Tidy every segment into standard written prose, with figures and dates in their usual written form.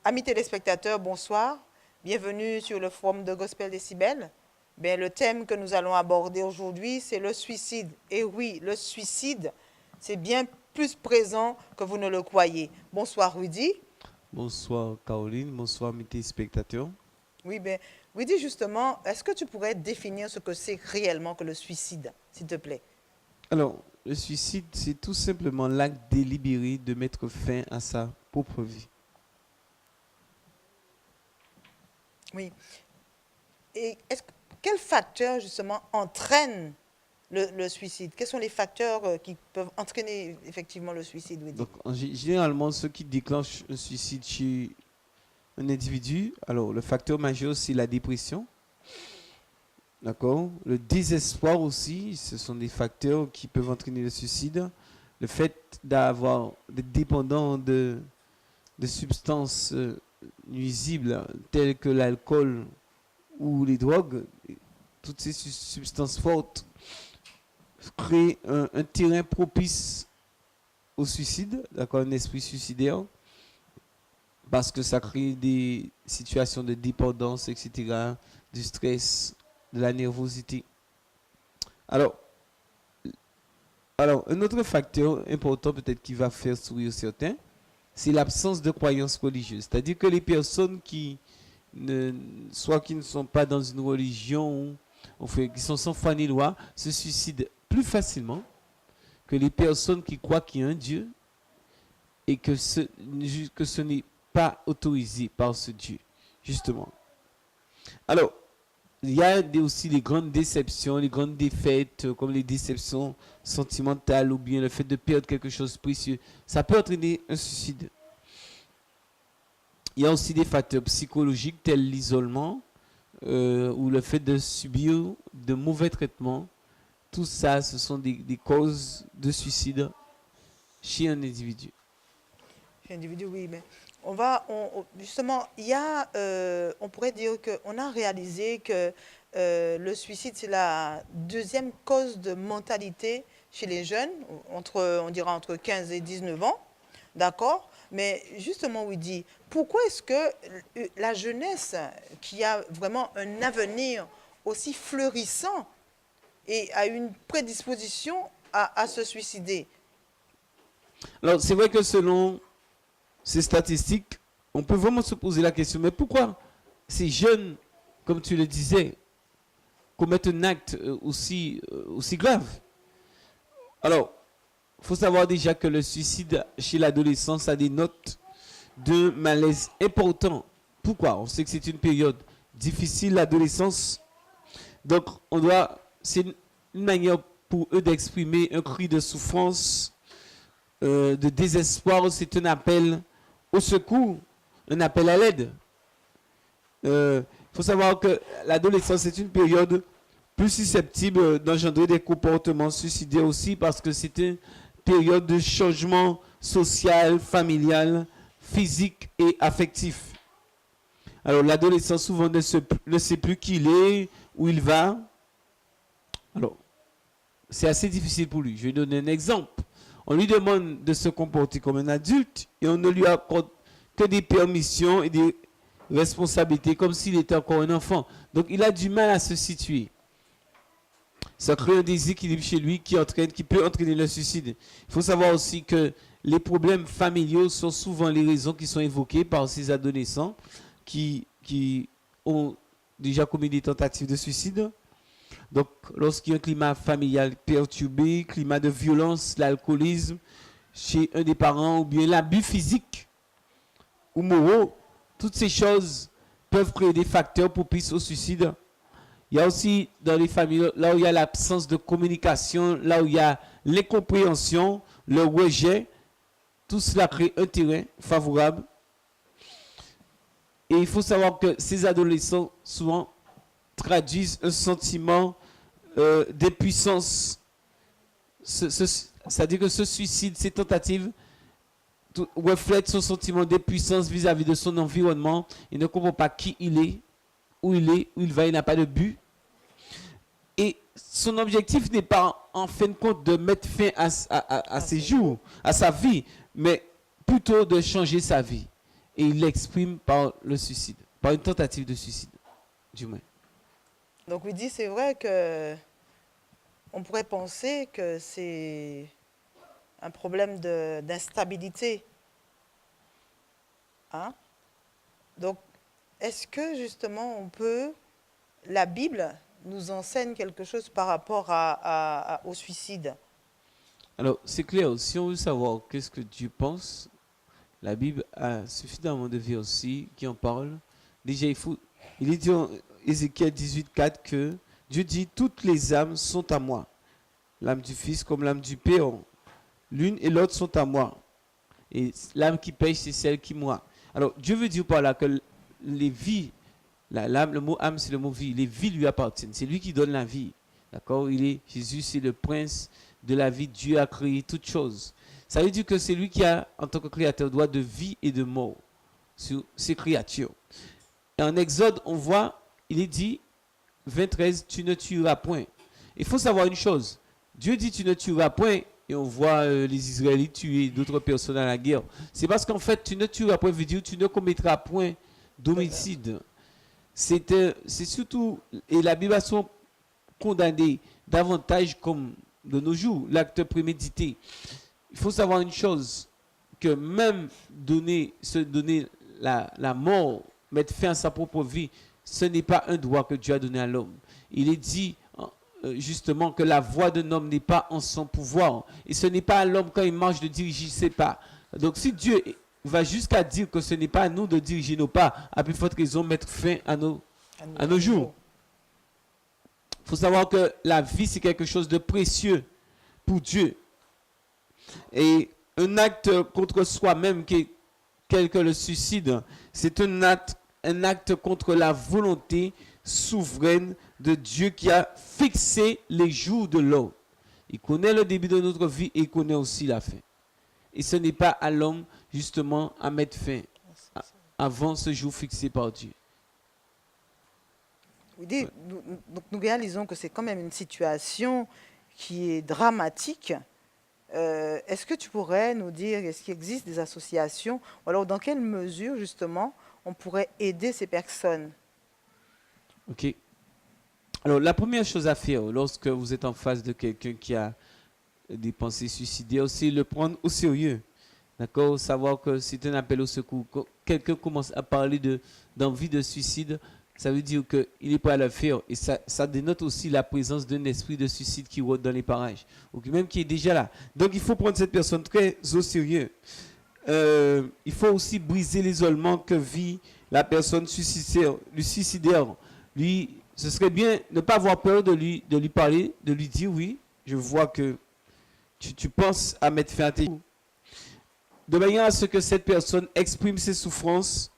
Amis téléspectateurs, bonsoir. Bienvenue sur le forum de Gospel Décibel. Bien, le thème que nous allons aborder aujourd'hui, c'est le suicide. Et oui, le suicide, c'est bien plus présent que vous ne le croyez. Bonsoir, Rudy. Bonsoir Caroline, bonsoir mes téléspectateurs. Oui, bien, Rudy, justement, est-ce que tu pourrais définir ce que c'est réellement que le suicide, s'il te plaît? Alors, le suicide, c'est tout simplement l'acte délibéré de mettre fin à sa propre vie. Oui. Et quels facteurs, justement, entraînent le suicide? Quels sont les facteurs qui peuvent entraîner effectivement le suicide, Rudy? Donc, généralement, ce qui déclenche un suicide chez un individu, alors le facteur majeur, c'est la dépression. D'accord? Le désespoir aussi, ce sont des facteurs qui peuvent entraîner le suicide. Le fait d'être dépendant de substances nuisibles telles que l'alcool ou les drogues, toutes ces substances fortes créent un terrain propice au suicide, d'accord, un esprit suicidaire, parce que ça crée des situations de dépendance, etc., du stress, de la nervosité. Alors, un autre facteur important peut-être qui va faire sourire certains, c'est l'absence de croyances religieuses. C'est-à-dire que les personnes soit qui ne sont pas dans une religion, qui sont sans foi ni loi, se suicident plus facilement que les personnes qui croient qu'il y a un Dieu et que ce n'est pas autorisé par ce Dieu, justement. Alors, il y a aussi les grandes déceptions, les grandes défaites, comme les déceptions sentimentales ou bien le fait de perdre quelque chose de précieux. Ça peut entraîner un suicide. Il y a aussi des facteurs psychologiques tels l'isolement ou le fait de subir de mauvais traitements. Tout ça, ce sont des causes de suicide chez un individu. Chez l'individu, oui, mais justement, on pourrait dire qu'on a réalisé que le suicide, c'est la deuxième cause de mortalité chez les jeunes, on dira entre 15 et 19 ans, d'accord? Mais justement, Woody, pourquoi est-ce que la jeunesse, qui a vraiment un avenir aussi fleurissant et a une prédisposition à se suicider? Alors, c'est vrai que selon ces statistiques, on peut vraiment se poser la question, mais pourquoi ces jeunes, comme tu le disais, commettent un acte aussi grave? Alors, il faut savoir déjà que le suicide chez l'adolescence a des notes de malaise important. Pourquoi? On sait que c'est une période difficile, l'adolescence. Donc, c'est une manière pour eux d'exprimer un cri de souffrance, de désespoir. C'est un appel au secours, un appel à l'aide. Il faut savoir que l'adolescence est une période plus susceptible d'engendrer des comportements suicidaires aussi parce que c'est une période de changement social, familial, physique et affectif. Alors l'adolescent souvent ne sait plus qui il est, où il va. Alors, c'est assez difficile pour lui. Je vais donner un exemple. On lui demande de se comporter comme un adulte et on ne lui accorde que des permissions et des responsabilités comme s'il était encore un enfant. Donc il a du mal à se situer. Ça crée un déséquilibre chez lui qui peut entraîner le suicide. Il faut savoir aussi que les problèmes familiaux sont souvent les raisons qui sont évoquées par ces adolescents qui ont déjà commis des tentatives de suicide. Donc, lorsqu'il y a un climat familial perturbé, climat de violence, l'alcoolisme chez un des parents ou bien l'abus physique ou moraux, toutes ces choses peuvent créer des facteurs propices au suicide. Il y a aussi dans les familles, là où il y a l'absence de communication, là où il y a l'incompréhension, le rejet, tout cela crée un terrain favorable. Et il faut savoir que ces adolescents, souvent, traduisent un sentiment d'impuissance. C'est-à-dire que ce suicide, ces tentatives, reflètent son sentiment d'impuissance vis-à-vis de son environnement. Il ne comprend pas qui il est, où il va, il n'a pas de but. Et son objectif n'est pas, en fin de compte, de mettre fin à ses jours, à sa vie, mais plutôt de changer sa vie. et il l'exprime par le suicide, par une tentative de suicide, du moins. Donc, oui, dit, c'est vrai que on pourrait penser que c'est un problème d'instabilité. Hein? Donc, est-ce que justement la Bible nous enseigne quelque chose par rapport au suicide? Alors, c'est clair, si on veut savoir qu'est-ce que Dieu pense, la Bible a suffisamment de versets aussi qui en parlent. Déjà, il est dit en Ézéchiel 18,4 que Dieu dit toutes les âmes sont à moi. L'âme du Fils comme l'âme du Père. L'une et l'autre sont à moi. Et l'âme qui pêche, c'est celle qui moi. Alors, Dieu veut dire par là que les vies, l'âme, le mot âme, c'est le mot vie. Les vies lui appartiennent. C'est lui qui donne la vie. D'accord? Jésus, c'est le prince de la vie. Dieu a créé toutes choses. Ça veut dire que c'est lui qui a, en tant que créateur, droit de vie et de mort sur ses créatures. Et en Exode, on voit, il est dit, 23, tu ne tueras point. Il faut savoir une chose. Dieu dit, tu ne tueras point. Et on voit les Israélites tuer d'autres personnes à la guerre. C'est parce qu'en fait, tu ne tueras point, veut dire, tu ne commettras point d'homicide. C'est surtout, et la Bible a souvent condamné davantage comme de nos jours, l'acte prémédité. Il faut savoir une chose, que même se donner la mort, mettre fin à sa propre vie, ce n'est pas un droit que Dieu a donné à l'homme. Il est dit justement que la voix d'un homme n'est pas en son pouvoir. Et ce n'est pas à l'homme quand il marche de diriger ses pas. Donc si Dieu va jusqu'à dire que ce n'est pas à nous de diriger nos pas, à plus forte raison mettre fin à nos jours. Il faut savoir que la vie, c'est quelque chose de précieux pour Dieu. Et un acte contre soi-même, tel que le suicide, c'est un acte contre la volonté souveraine de Dieu qui a fixé les jours de l'homme. Il connaît le début de notre vie et il connaît aussi la fin. Et ce n'est pas à l'homme, justement, à mettre fin avant ce jour fixé par Dieu. Oui, nous réalisons que c'est quand même une situation qui est dramatique. Est-ce que tu pourrais nous dire, est-ce qu'il existe des associations, ou alors dans quelle mesure, justement, on pourrait aider ces personnes? Ok. Alors, la première chose à faire lorsque vous êtes en face de quelqu'un qui a des pensées suicidaires, c'est le prendre au sérieux. D'accord? Savoir que c'est un appel au secours. Quand quelqu'un commence à parler d'envie de suicide, ça veut dire qu'il n'est pas à le faire. Et ça dénote aussi la présence d'un esprit de suicide qui rôde dans les parages, ou même qui est déjà là. Donc, il faut prendre cette personne très au sérieux. Il faut aussi briser l'isolement que vit la personne suicidaire. Lui, ce serait bien ne pas avoir peur de lui parler, de lui dire oui, je vois que tu penses à mettre fin à tes jours. De manière à ce que cette personne exprime ses souffrances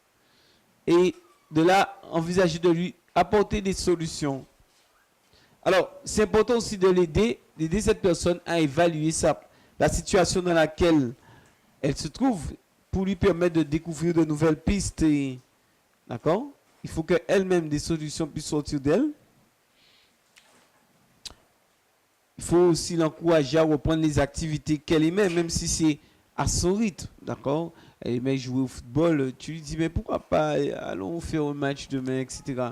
et de là envisager de lui apporter des solutions. Alors, c'est important aussi d'aider cette personne à évaluer la situation dans laquelle elle se trouve pour lui permettre de découvrir de nouvelles pistes. D'accord? Il faut qu'elle-même des solutions puissent sortir d'elle. Il faut aussi l'encourager à reprendre les activités qu'elle aimait, même si c'est à son rythme. D'accord? Elle aimait jouer au football. Tu lui dis, mais pourquoi pas? Allons faire un match demain, etc.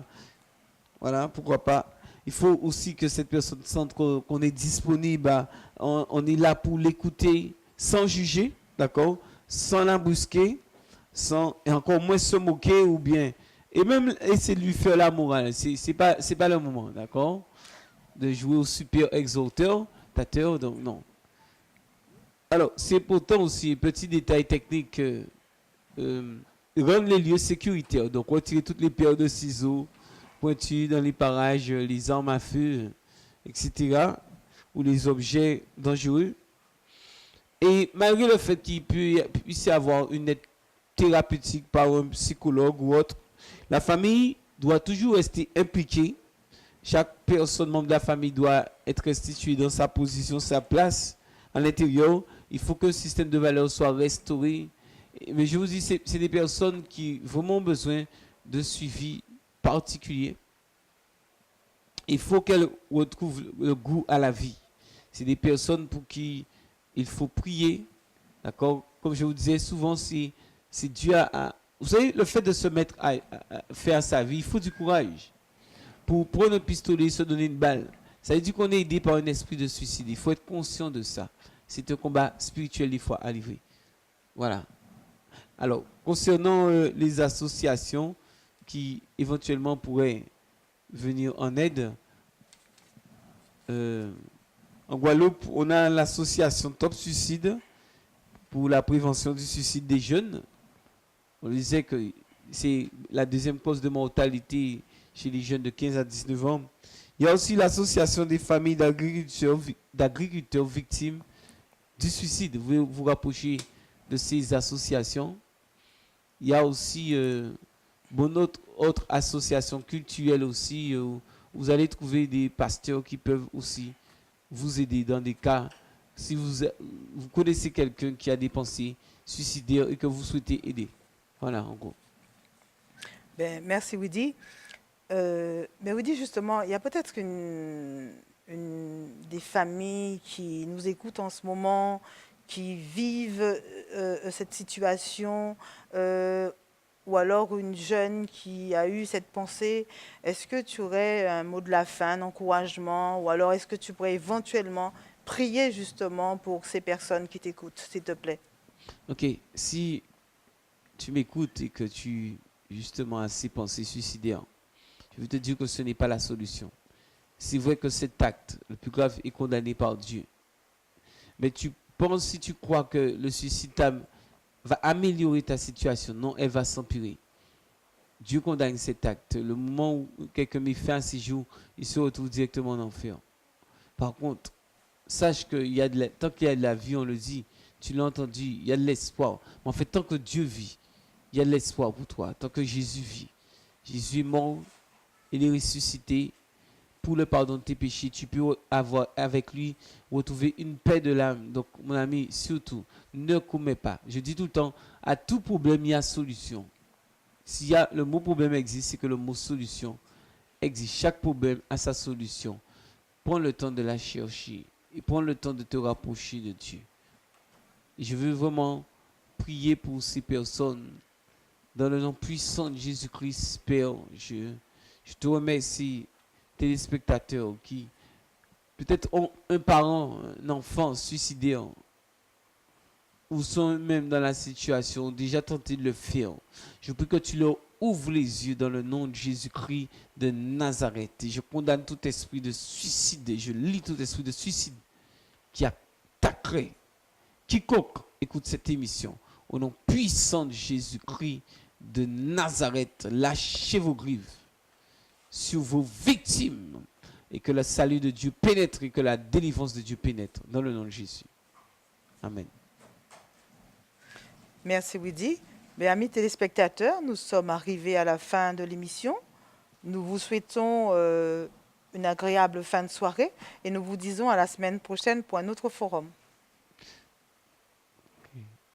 Voilà, pourquoi pas? Il faut aussi que cette personne sente qu'on est disponible. On est là pour l'écouter sans juger, d'accord? Sans la brusquer, et encore moins se moquer ou bien. Et même essayer de lui faire la morale. C'est pas le moment, d'accord? De jouer au super exalteur, donc non. Alors, c'est important aussi, petit détail technique, rendre les lieux sécuritaires. Donc, retirer toutes les paires de ciseaux pointus dans les parages, les armes à feu, etc. Ou les objets dangereux. Et malgré le fait qu'il puisse y avoir une aide thérapeutique par un psychologue ou autre, la famille doit toujours rester impliquée. Chaque personne, membre de la famille, doit être restituée dans sa position, sa place à l'intérieur. Il faut que le système de valeurs soit restauré. Mais je vous dis, c'est des personnes qui vraiment ont besoin de suivi particulier. Il faut qu'elles retrouvent le goût à la vie. C'est des personnes pour qui il faut prier. D'accord? Comme je vous disais, souvent, c'est dû vous savez, le fait de se mettre à faire sa vie, il faut du courage. Pour prendre un pistolet et se donner une balle, ça veut dire qu'on est aidé par un esprit de suicide. Il faut être conscient de ça. C'est un combat spirituel, il faut arriver. Voilà. Alors, concernant les associations qui éventuellement pourraient venir en aide, en Guadeloupe, on a l'association Top Suicide pour la prévention du suicide des jeunes. On disait que c'est la deuxième cause de mortalité chez les jeunes de 15 à 19 ans. Il y a aussi l'association des familles d'agriculteurs victimes du suicide. Vous pouvez vous rapprocher de ces associations. Il y a aussi autre association culturelle aussi. Vous allez trouver des pasteurs qui peuvent aussi vous aider dans des cas. Si vous connaissez quelqu'un qui a des pensées suicidaires et que vous souhaitez aider. Voilà, en gros. Ben, merci, Woody. Mais Woody, justement, il y a peut-être des familles qui nous écoutent en ce moment, qui vivent cette situation, ou alors une jeune qui a eu cette pensée. Est-ce que tu aurais un mot de la fin, un encouragement, ou alors est-ce que tu pourrais éventuellement prier justement pour ces personnes qui t'écoutent, s'il te plaît? Ok, si tu m'écoutes et que tu justement as ces pensées suicidaires, je veux te dire que ce n'est pas la solution. C'est vrai que cet acte, le plus grave, est condamné par Dieu. Mais tu penses, si tu crois que le suicide va améliorer ta situation, non, elle va s'empirer. Dieu condamne cet acte. Le moment où quelqu'un met fin à ses jours, il se retrouve directement en enfer. Par contre, sache que tant qu'il y a de la vie, on le dit, tu l'as entendu, il y a de l'espoir. Mais en fait, tant que Dieu vit, il y a de l'espoir pour toi. Tant que Jésus vit, Jésus est mort, il est ressuscité pour le pardon de tes péchés. Tu peux avoir avec lui retrouver une paix de l'âme. Donc, mon ami, surtout, ne commets pas. Je dis tout le temps, à tout problème, il y a solution. S'il y a le mot problème existe, c'est que le mot solution existe. Chaque problème a sa solution. Prends le temps de la chercher et prends le temps de te rapprocher de Dieu. Et je veux vraiment prier pour ces personnes. Dans le nom puissant de Jésus-Christ, Père, je te remercie, téléspectateurs qui peut-être ont un parent, un enfant suicidaire, ou sont même dans la situation, déjà tenté de le faire. Je prie que tu leur ouvres les yeux dans le nom de Jésus-Christ de Nazareth. Et je condamne tout esprit de suicide, je lis tout esprit de suicide qui attaquerait quiconque écoute cette émission. Au nom puissant de Jésus-Christ de Nazareth, lâchez vos griffes sur vos victimes et que le salut de Dieu pénètre et que la délivrance de Dieu pénètre dans le nom de Jésus. Amen. Merci, Woody. Mes amis téléspectateurs, nous sommes arrivés à la fin de l'émission. Nous vous souhaitons une agréable fin de soirée et nous vous disons à la semaine prochaine pour un autre forum.